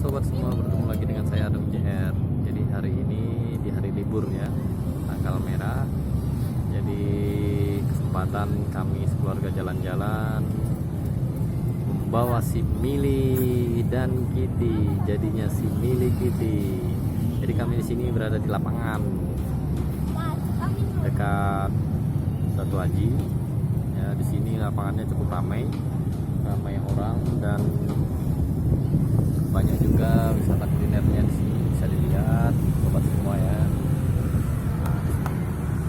sobat semua, bertemu lagi dengan saya Adam JR. Jadi hari ini di hari libur ya, tanggal merah. Jadi kesempatan kami sekeluarga jalan-jalan membawa si Mili dan Kitty. Jadinya si Mili Kitty. Jadi kami di sini berada di lapangan dekat Datu Aji. Ya, di sini lapangannya cukup ramai orang dan banyak juga wisata kulinernya di sini, bisa dilihat sobat semua ya.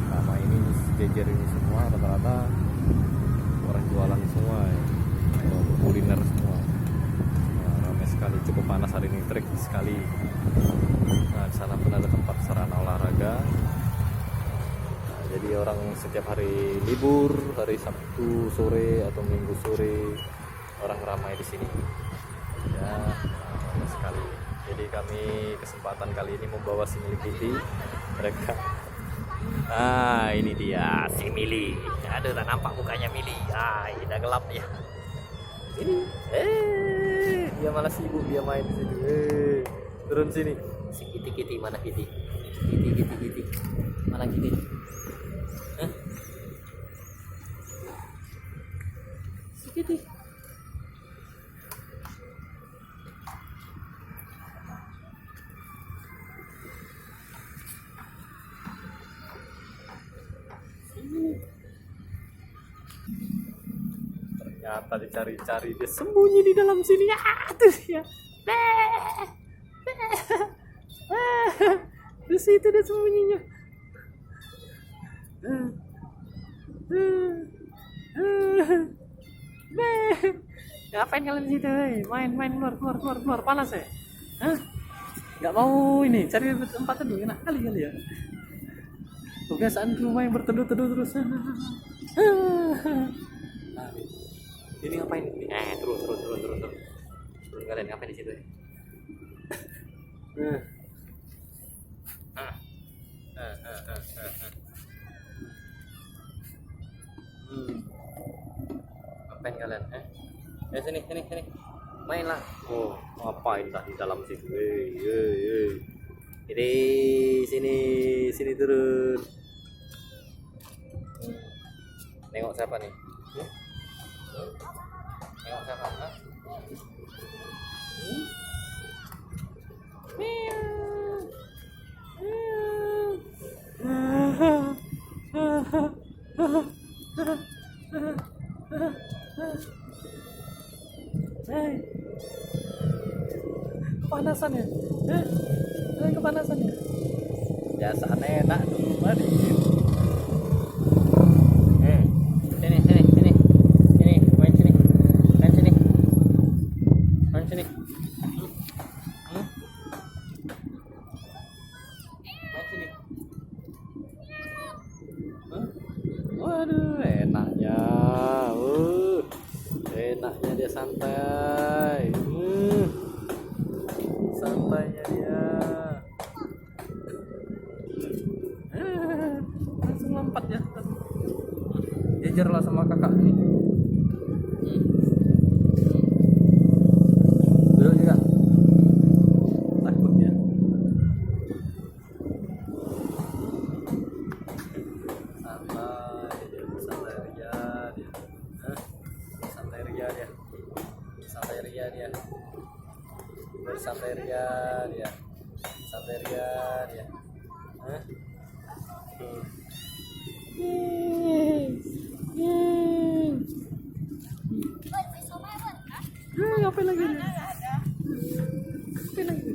Nama ini jejer ini semua rata-rata orang jualan semua ya. Kuliner semua. Nah, ramai sekali, cukup panas hari ini, terik sekali. Nah, di sana pun ada tempat sarana olahraga. Nah, jadi orang setiap hari libur, hari Sabtu sore atau Minggu sore, orang ramai di sini. Ya, ramai sekali. Jadi kami kesempatan kali ini membawa si Mili Kitty. Mereka, ini dia si Mili. Aduh, tak nampak mukanya Mili. Udah gelap ya. Ini, dia malah sibuk, dia main di sini. Turun sini. Si Kitty mana Kitty? Kitty. Mana Kitty? Hah? Si Kitty. Ternyata dicari-cari, dia sembunyi di dalam sini. Tuh ya. Di situ dia sembunyinya. Ngapain kalian di situ? Main keluar panas ya? Nggak mau ini, cari tempat teduh, enak kali ya. Kebiasaan di rumah yang berteduh terus. Nah, ini ngapain? Turun. Turun kalian ngapain di situ? Ngapain kalian? Sini. Mainlah. Oh, ngapain dah di dalam situ? Ini sini turun. Nengok siapa nih? Nengok siapa? Kepanasan ya? Kepanasan ya? Biasaan enak tuh mari. Waduh, enaknya. Enaknya dia santai. Santainya dia. Langsung lompat ya. Jejerlah sama kakak nih. Duduk juga. Takut ya. Santai ria dia. Ngapain lagi dia? Ngapain lagi?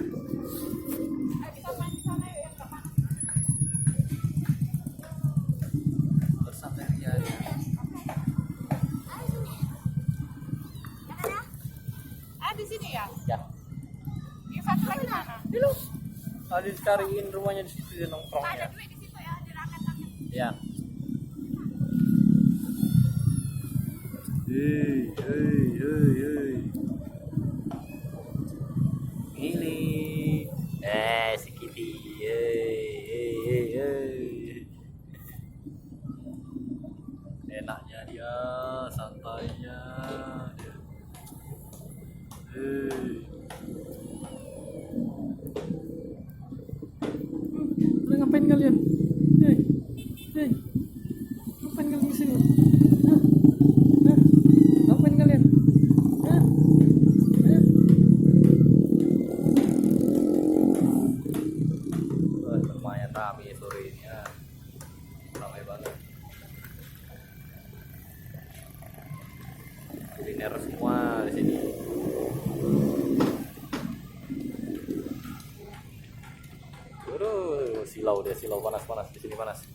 Bersantai ria dia. Di sini ya? Ya. Satu lagi mana? Dulu. Tadi cariin rumahnya di situ, dia nongkrong ya. Ada duit di situ ya, dirakat lagi. Ya. Ini. Si Kitty. Enaknya dia, santainya dia. kalian? Hei, hei, ngapain kalian di sini? Ngapain kalian? Hah? Hah? Wah, lumayan ramai sore ini ya. Ramai banget. Kuliner semua di sini. Waduh, silau dia, silau panas di sini panas.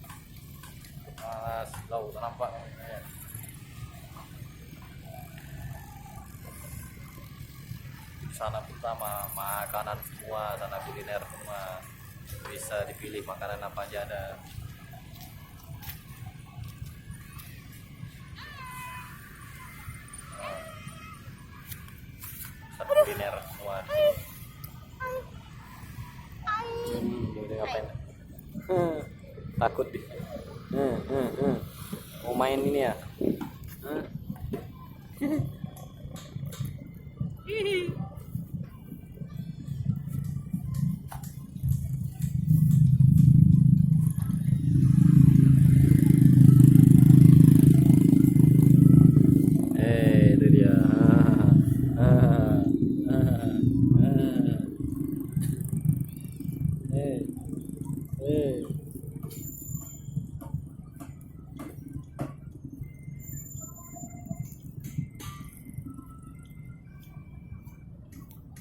Panas, silau tak nampak. Ya. Sana pertama makanan semua, sana kuliner semua, bisa dipilih makanan apa aja ada. Sana kuliner semua di sini. Dia ngapain? Takut deh. Mau main ini ya? Itu dia.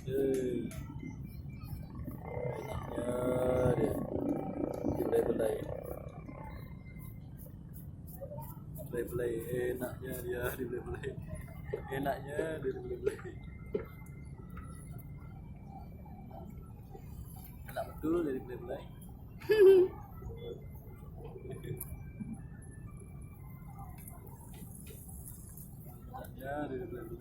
Enaknya dia belai-belai enaknya dia dibelai-belai enaknya dia dibelai-belai enak betul dari belai-belai enaknya dia dibelai-belai.